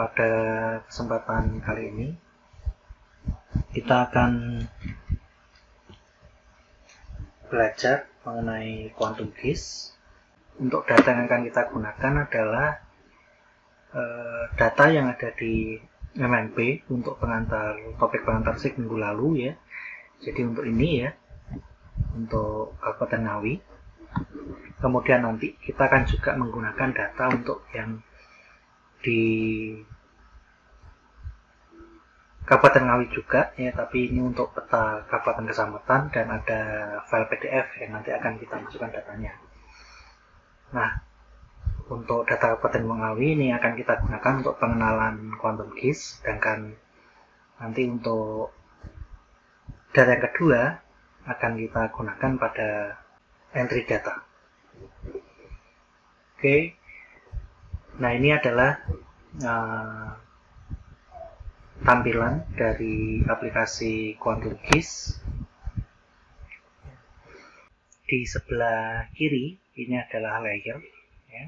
pada kesempatan kali ini kita akan belajar mengenai quantum keys. Untuk data yang akan kita gunakan adalah data yang ada di MNP untuk topik pengantar SIG minggu lalu ya. Jadi untuk ini ya, untuk Kabupaten Ngawi. Kemudian nanti kita akan juga menggunakan data untuk yang di Kabupaten Ngawi juga ya, tapi ini untuk peta kabupaten kecamatan dan ada file PDF yang nanti akan kita masukkan datanya. Nah, untuk data Kabupaten Ngawi ini akan kita gunakan untuk pengenalan quantum keys, sedangkan nanti untuk data yang kedua akan kita gunakan pada entry data. Oke. Nah, ini adalah tampilan dari aplikasi quantum keys. Di sebelah kiri ini adalah layer ya.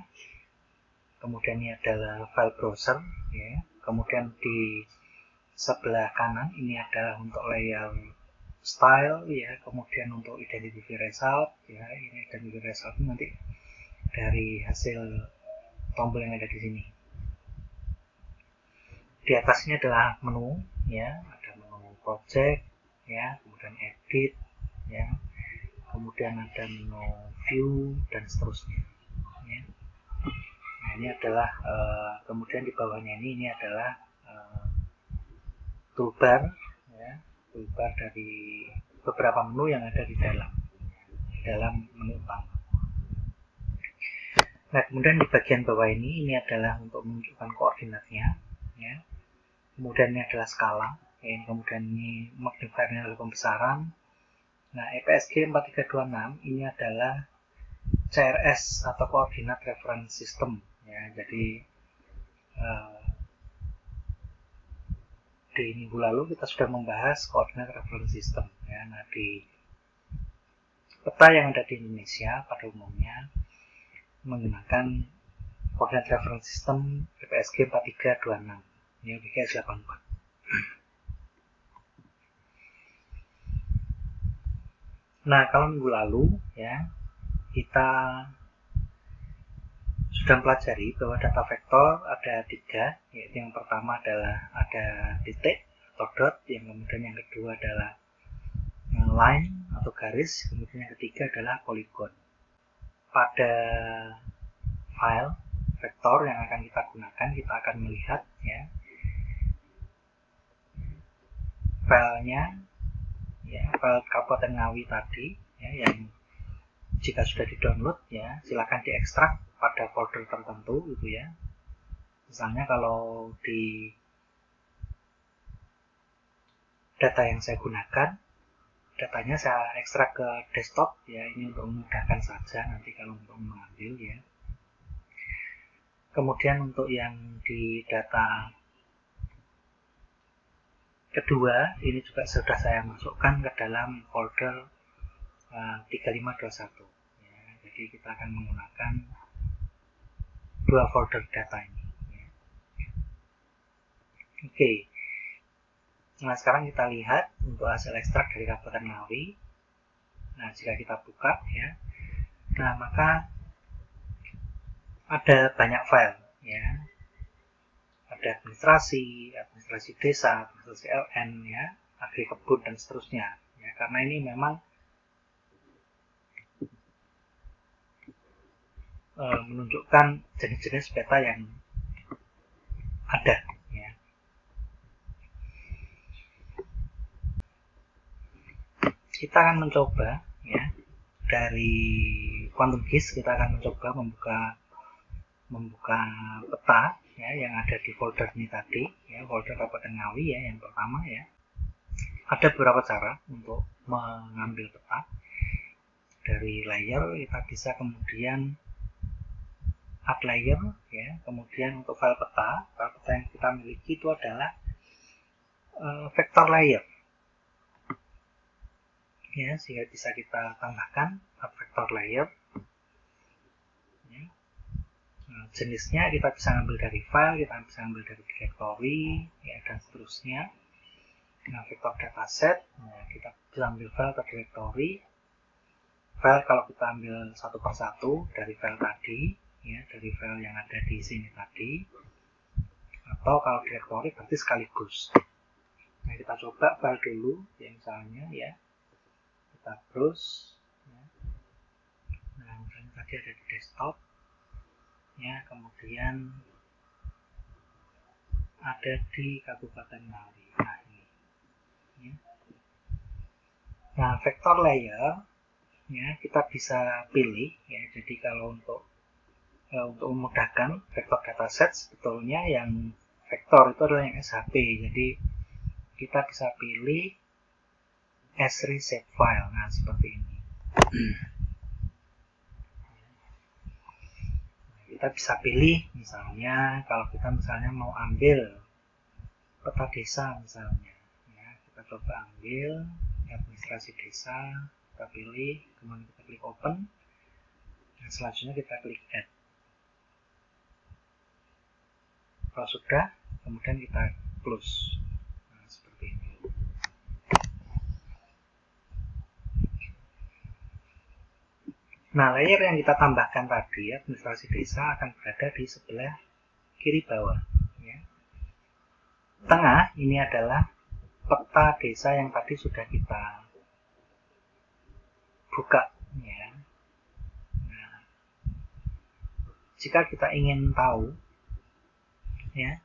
Kemudian ini adalah file browser ya. Kemudian di sebelah kanan ini adalah untuk layer style ya. Kemudian untuk identity result ya. Ini identity result nanti dari hasil tombol yang ada di sini. Di atas ini adalah menu ya, ada menu project ya, kemudian edit ya, kemudian ada menu view dan seterusnya ya. Nah, ini adalah kemudian di bawahnya ini adalah toolbar ya, toolbar dari beberapa menu yang ada di dalam menu utama. Nah, kemudian di bagian bawah ini adalah untuk menunjukkan koordinatnya ya. Kemudian ini adalah skala ya, kemudian ini magnifiernya adalah pembesaran. Nah, EPSG 4326 ini adalah CRS atau Coordinate Reference System ya. Jadi di minggu lalu kita sudah membahas Coordinate Reference System ya. Nah, di peta yang ada di Indonesia pada umumnya menggunakan Coordinate Reference System EPSG 4326 ya, BKS 84. Nah, kalau minggu lalu ya kita sudah pelajari bahwa data vektor ada 3, yaitu yang pertama adalah ada titik atau dot, yang kemudian yang kedua adalah line atau garis, kemudian yang ketiga adalah polygon. Pada file vektor yang akan kita gunakan, kita akan melihat ya filenya ya, file Kabupaten Ngawi tadi ya, yang jika sudah di-download ya silakan diekstrak pada folder tertentu gitu ya. Misalnya kalau di data yang saya gunakan, datanya saya ekstrak ke desktop ya, ini untuk memudahkan saja nanti kalau untuk mengambil ya. Kemudian untuk yang di data kedua ini juga sudah saya masukkan ke dalam folder 3521 ya. Jadi kita akan menggunakan dua folder data ini ya. Oke. Nah, sekarang kita lihat untuk hasil ekstrak dari Kabupaten Ngawi. Nah, jika kita buka ya, nah maka ada banyak file ya. Ada administrasi desa, administrasi LN ya, agri kebun dan seterusnya ya. Karena ini memang menunjukkan jenis-jenis peta yang ada ya. Kita akan mencoba ya, dari quantum keys kita akan mencoba membuka peta ya yang ada di folder ini tadi ya, folder Kabupaten Ngawi ya yang pertama ya. Ada beberapa cara untuk mengambil peta. Dari layer kita bisa kemudian add layer ya, kemudian untuk file peta yang kita miliki itu adalah vector layer ya, sehingga bisa kita tambahkan add vector layer ya. Nah, jenisnya kita bisa ambil dari file, kita bisa ambil dari directory, ya, dan seterusnya. Nah, vektor dataset, nah, kita bisa ambil file atau directory. File kalau kita ambil satu persatu dari file tadi, ya, dari file yang ada di sini tadi, atau kalau directory berarti sekaligus. Nah, kita coba file dulu, ya, misalnya, ya, kita browse, ya. Nah, misalnya tadi ada di desktop, ya, kemudian ada di Kabupaten Ngawi. Nah, ini, ya. Nah, vektor layer, ya, kita bisa pilih, ya. Jadi kalau untuk memudahkan vektor dataset, sebetulnya yang vektor itu adalah yang SHP. Jadi kita bisa pilih as-reshape file. Nah, seperti ini. Kita bisa pilih, misalnya kalau kita misalnya mau ambil peta desa misalnya, ya, kita coba ambil administrasi desa, kita pilih, kemudian kita klik open, dan selanjutnya kita klik add. Kalau sudah, kemudian kita close. Nah, seperti ini. Nah, layer yang kita tambahkan tadi, administrasi desa, akan berada di sebelah kiri bawah. Ya. Tengah, ini adalah peta desa yang tadi sudah kita buka. Ya. Nah, jika kita ingin tahu, ya,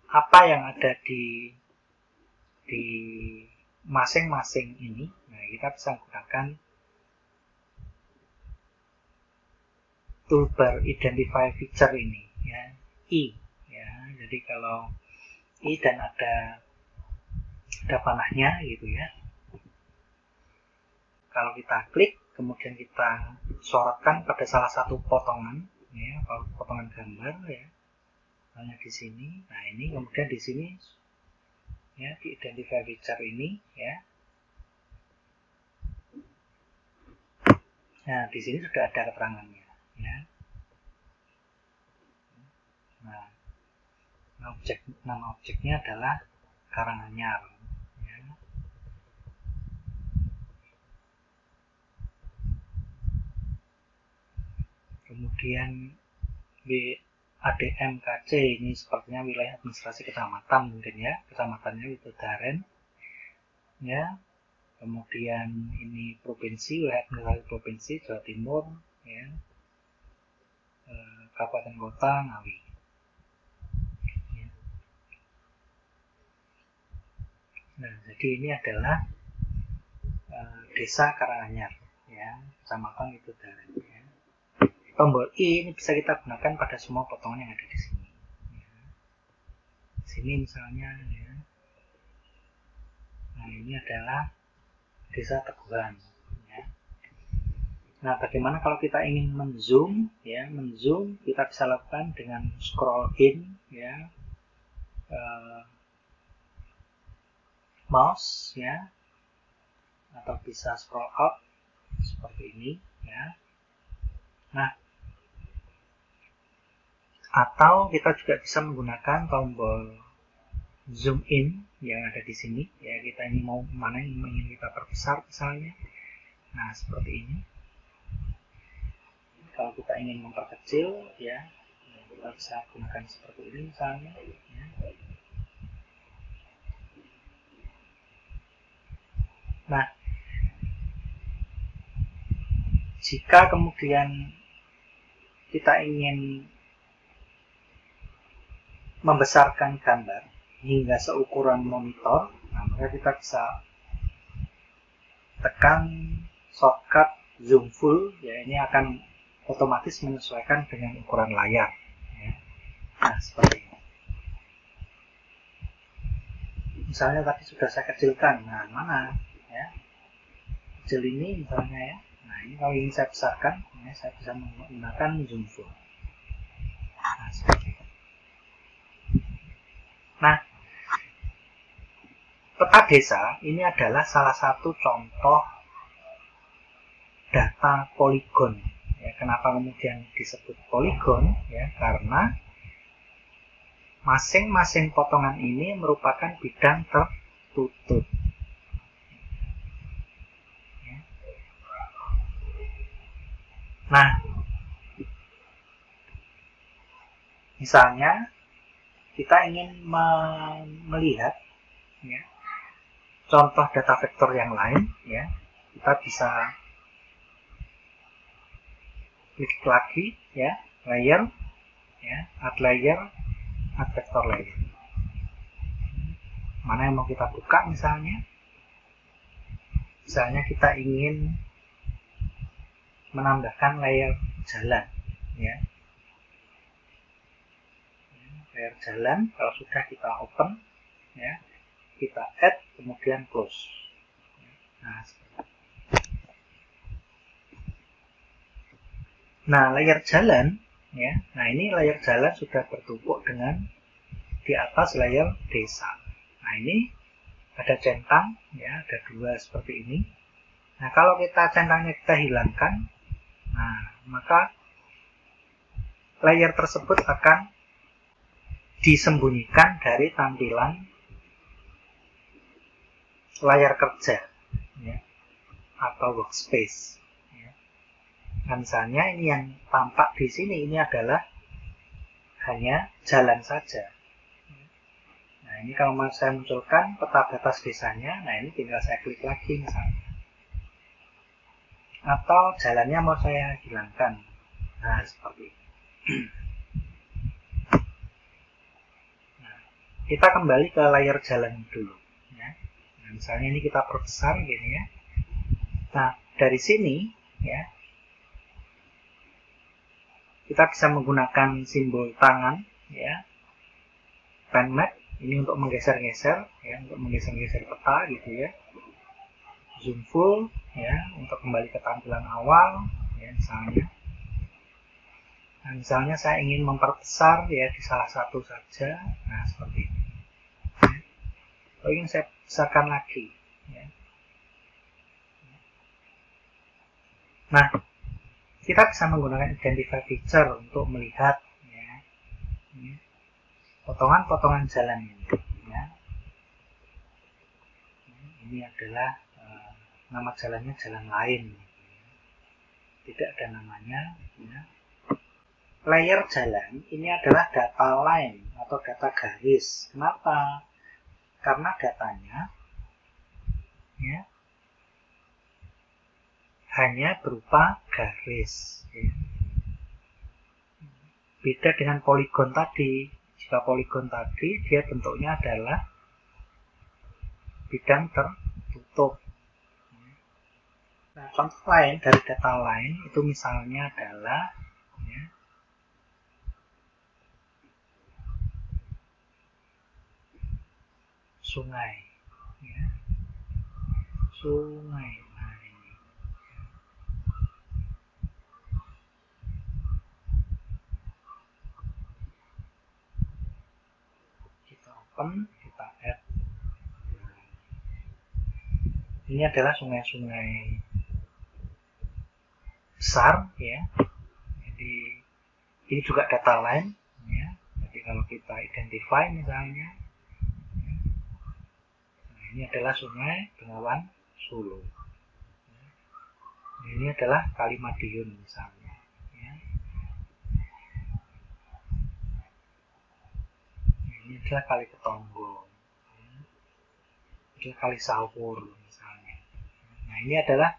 apa yang ada di masing-masing ini, nah, kita bisa menggunakan toolbar identify feature ini, ya, I, ya. Jadi kalau I dan ada panahnya gitu, ya. Kalau kita klik, kemudian kita sorotkan pada salah satu potongan, ya, potongan gambar, ya, misalnya di sini. Nah, ini kemudian di sini, ya, di identify feature ini, ya. Nah, di sini sudah ada keterangannya, ya. Nah, nama objeknya adalah Karanganyar, ya. Kemudian ADMKC ini sepertinya wilayah administrasi kecamatan mungkin, ya, kecamatannya itu Daren, ya. Kemudian ini provinsi, wilayah administrasi provinsi Jawa Timur, ya, kabupaten kota Ngawi. Ya. Nah, jadi ini adalah desa Karanganyar, ya, kecamatan itu Daren, ya. Tombol I ini bisa kita gunakan pada semua potongan yang ada di sini. Ya. Sini misalnya, ya. Nah, ini adalah desa Teguhan, ya. Nah, bagaimana kalau kita ingin menzoom, ya, menzoom kita bisa lakukan dengan scroll in, ya, mouse, ya, atau bisa scroll out seperti ini, ya. Nah, atau kita juga bisa menggunakan tombol zoom in yang ada di sini, ya. Kita ini mau mana yang ingin kita perbesar misalnya. Nah, seperti ini. Kalau kita ingin memperkecil, ya, kita bisa gunakan seperti ini misalnya, ya. Nah, jika kemudian kita ingin membesarkan gambar hingga seukuran monitor, nah, maka kita bisa tekan shortcut zoom full, ya, ini akan otomatis menyesuaikan dengan ukuran layar, ya. Nah, seperti ini. Misalnya tadi sudah saya kecilkan, nah, mana, ya, kecil ini misalnya, ya. Nah, ini kalau ingin saya besarkan, ya, saya bisa menggunakan zoom full. Nah, seperti ini. Nah, peta desa ini adalah salah satu contoh data poligon, ya, Kenapa kemudian disebut poligon? Ya, karena masing-masing potongan ini merupakan bidang tertutup. Nah, misalnya kita ingin melihat ya, contoh data vektor yang lain, ya, kita bisa klik lagi, ya, layer, ya, add layer, add vector layer. Mana yang mau kita buka misalnya? Misalnya kita ingin menambahkan layer jalan, ya. Layer jalan, kalau sudah kita open, ya, kita add, kemudian close. Nah, layer jalan, ya. Nah, ini layer jalan sudah bertumpuk dengan di atas layer desa. Nah, ini ada centang, ya, ada dua seperti ini. Nah, kalau centangnya kita hilangkan, nah, maka layer tersebut akan disembunyikan dari tampilan layar kerja, ya, atau workspace. Ya. Nah, misalnya ini yang tampak di sini ini adalah hanya jalan saja. Nah, ini kalau mau saya munculkan peta batas desanya, nah ini tinggal saya klik lagi misalnya. Atau jalannya mau saya hilangkan. Nah, seperti ini. Kita kembali ke layar jalan dulu, ya. Nah, misalnya ini kita perbesar gini, ya. Nah, dari sini, ya, kita bisa menggunakan simbol tangan, ya, pen map ini untuk menggeser-geser, ya, untuk menggeser-geser peta gitu, ya. Zoom full, ya, untuk kembali ke tampilan awal, ya, misalnya. Nah, misalnya saya ingin memperbesar, ya, di salah satu saja, nah seperti ini. Kalau ingin saya besarkan lagi, ya. Nah, kita bisa menggunakan identify feature untuk melihat, ya, potongan-potongan jalan ini, ya. Ini adalah nama jalannya jalan lain, tidak ada namanya, ya. Layer jalan ini adalah data line atau data garis. Kenapa? Karena datanya, ya, hanya berupa garis, ya. Beda dengan poligon tadi. Jika poligon tadi dia bentuknya adalah bidang tertutup. Nah, contoh lain dari data lain itu misalnya adalah, ya, sungai, ya. Sungai. Nah, ini. Kita open, kita add. Ini adalah sungai-sungai besar, ya. Jadi ini juga data line, ya. Jadi kalau kita identify misalnya, ya. Nah, ini adalah sungai Bengawan Solo. Ya. Ini adalah Kali Madiun misalnya, ya. Ini adalah Kali Ketonggo, ya. Ini Kali Sawur misalnya. Nah, ini adalah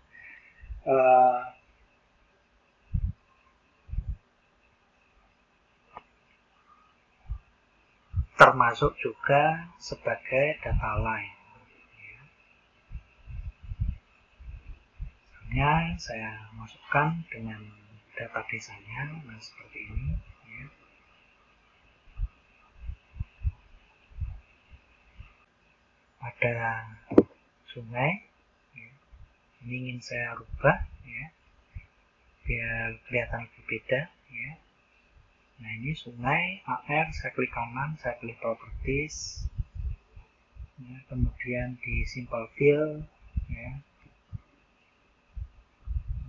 termasuk juga sebagai data line. Misalnya saya masukkan dengan data desanya, nah seperti ini, ya. Ada sungai, ya. Ini ingin saya rubah, ya, biar kelihatan lebih beda, ya. Nah, ini sungai AR, saya klik kanan, saya pilih properties, ya, kemudian di simple fill, ya.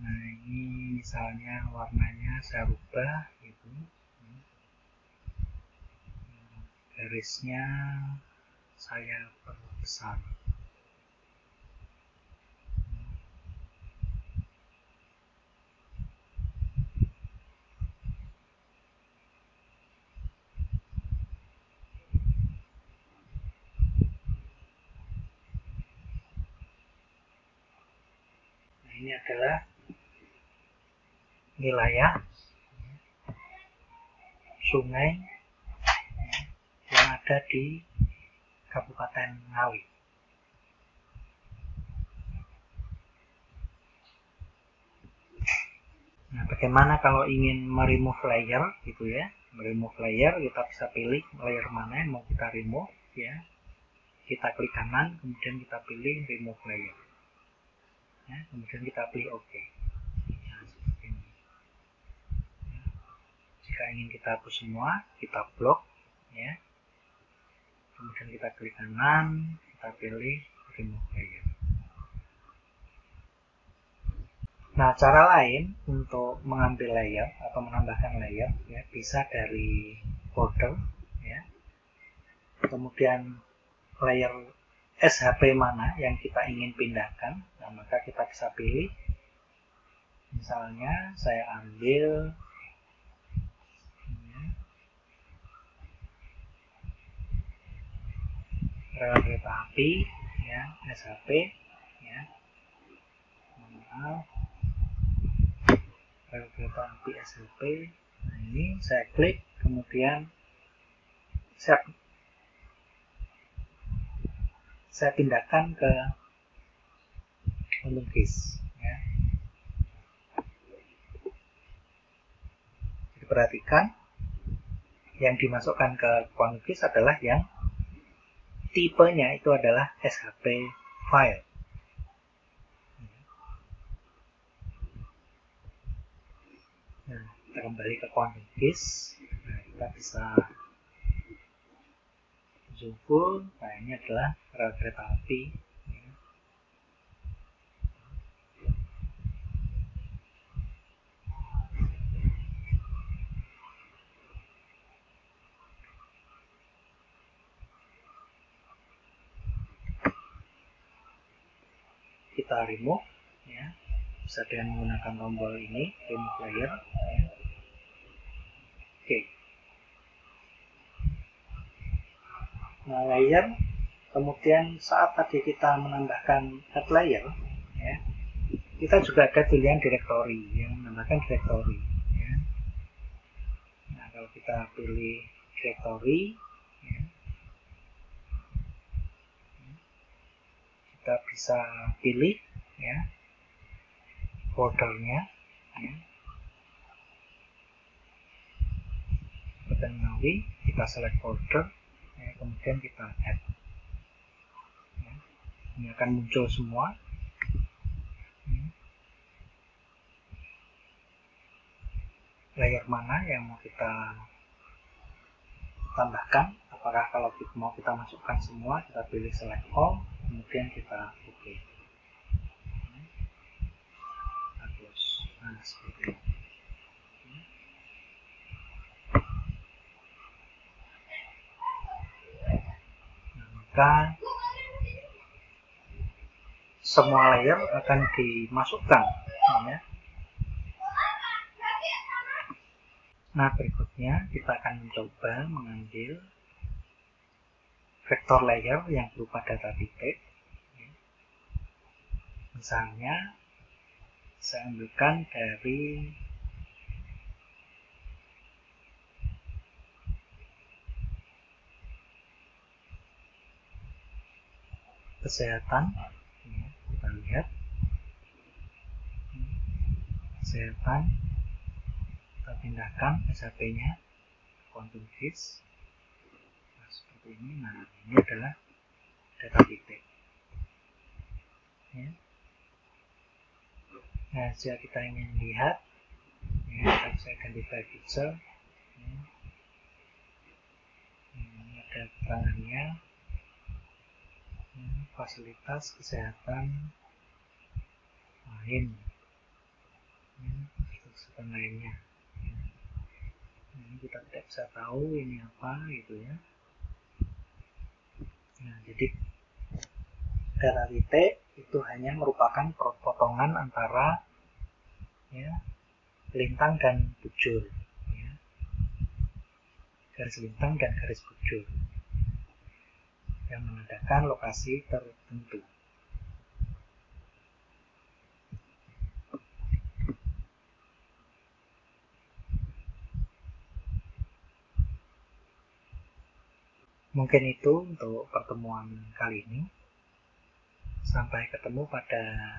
Nah, ini misalnya warnanya saya rubah gitu. Garisnya saya perbesar. Nah, ini adalah wilayah sungai yang ada di Kabupaten Ngawi. Nah, bagaimana kalau ingin remove layer gitu ya? Remove layer, kita bisa pilih layer mana yang mau kita remove ya. Kita klik kanan, kemudian kita pilih remove layer. Ya, kemudian kita pilih OK. Nah, seperti ini. Ya. Jika ingin kita hapus semua, kita blok ya. Kemudian kita klik kanan, kita pilih remove layer. Nah, cara lain untuk mengambil layer atau menambahkan layer ya, bisa dari folder ya. Kemudian layer SHP mana yang kita ingin pindahkan, nah maka kita bisa pilih. Misalnya saya ambil rel kereta api ya, SHP ya. Maaf, rel kereta api SHP. Nah, ini saya klik, kemudian saya pindahkan ke quantum keys ya. Jadi perhatikan, yang dimasukkan ke quantum keys adalah yang tipenya itu adalah SHP file. Nah, kita kembali ke quantum keys. Nah, kita bisa zoom full. Nah, ini adalah rel kereta api. Kita remove ya. Bisa dengan menggunakan tombol ini, remove layer ya. Oke. Nah, layer, kemudian saat tadi kita menambahkan add layer ya, kita juga ada pilihan directory yang menambahkan directory ya. Nah, kalau kita pilih directory ya, kita bisa pilih ya foldernya ya. Ngawi, kita select folder ya, kemudian kita add ya. Ini akan muncul semua ya. Layer mana yang mau kita tambahkan, apakah kalau mau kita masukkan semua, kita pilih select all, kemudian kita OK. Hapus. Nah, seperti ini. Nah, maka semua layer akan dimasukkan ya. Nah, berikutnya kita akan mencoba mengambil vektor layer yang berupa data titik. Misalnya, saya ambilkan dari kesehatan. Kita lihat kesehatan, kita pindahkan SHP-nya quantum keys. Nah, seperti ini. Nah, ini adalah data titik ya. Nah, jika kita ingin lihat ya, kita bisa identify feature ya. Ini ada keterangannya ya, fasilitas kesehatan lain ya, dan lainnya. Ini kita tidak bisa tahu ini apa gitu ya. Nah, jadi data titik itu hanya merupakan potongan antara ya, lintang dan bujur, ya. Garis lintang dan garis bujur yang menandakan lokasi tertentu. Mungkin itu untuk pertemuan kali ini. Sampai ketemu pada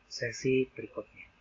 sesi berikutnya.